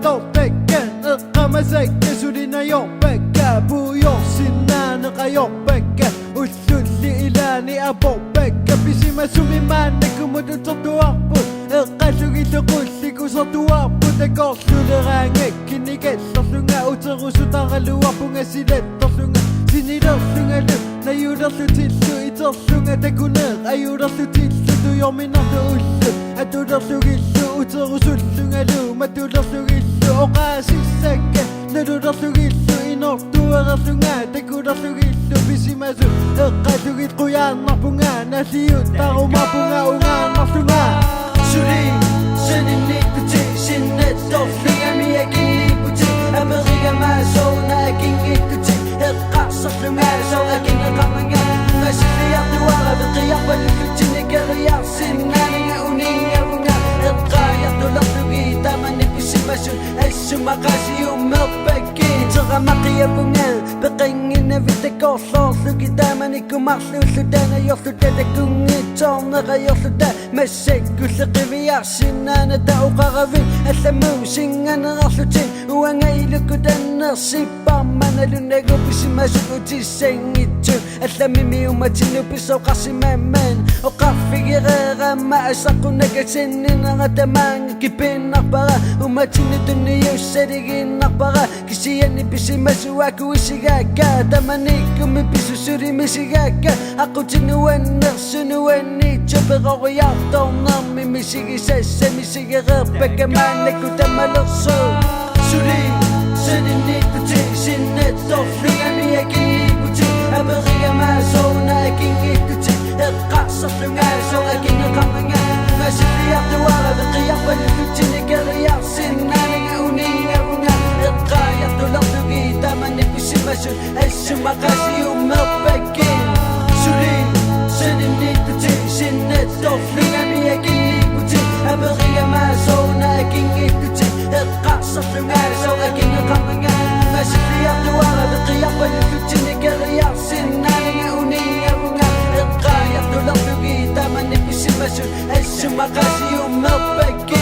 Toltekken Qamasakka sulina yoppakka Puyorsina naqayoppakka Ullulli ilani aboppakka Pisima sumimanna kumudutsortuarput Eqqallugilluqulliku sortuarput Akorlulerangakkinni kallerlunga uterusutaraluarpunga silatterlunga Sinilerlungalu nayulerlutillu iterlunga takuneq ayulerlutillu tuyorminarlu ullu Atulerlugillu uterusullungalu matulerlugillu oqaasissakka nalulerlugillu inortuererlunga takulerlugillu pisimasu eqqallugit quyaarnarpunga nalliuttarumarpunga ungaarnarlunga Suli saninnikkuti sinnattorlunga miakinnikkuti amerigamaasowna akinngikkути eqqarsarlunga so akinneqarnanga ngasiliartuara beqiarpalukkutinnikariarsinnaninga uningarunga eqqaayartulerlugi tamannippisimasun assumaqasiummerpakki iteramaqiavunga beqingina vitakorlorlugi tamanikkumarluullu yorlutatakunngitsorneqayorluta massakkulleqiviarsinnaana tauqaravin allamuu singanerarlutin uangailukkutannersipparmanalunnagupissimasuutissangitsu allamimiumatinnupissoqarsimamman oqarfigireerama asaqqunnakasinnineratamanga kipinnarpara umatinnutunniussaliginnarpara kisiyannipisimasuaku isigaakka tamanikkumipissusulimisigaakka aqutinuannersunuannitsupeqoriartornermi misigisassamisigereerpakamaannakutamalorsu Suli saninnikkuti sinnattorlunga miakinnikkuti amerigamaasowna akinngikkути eqqarsarlunga so akinneqarnanga ngasiliartuara beqiarpalukkutinnikariarsinnaninga uningarunga eqqaayartulerlugi tamannippisimasun assumaqasiummerpakki Suli saninnikkuti sinnattorlunga miakinnikkuti amerigamaasowna akinngikkути eqqarsarlunga so akinneqarnanga ngasiliartuara beqiarpalukkutinnikariarsinnaninga uningarunga eqqaayartulerlugi tamannippisimasun assumaqasiummerpakki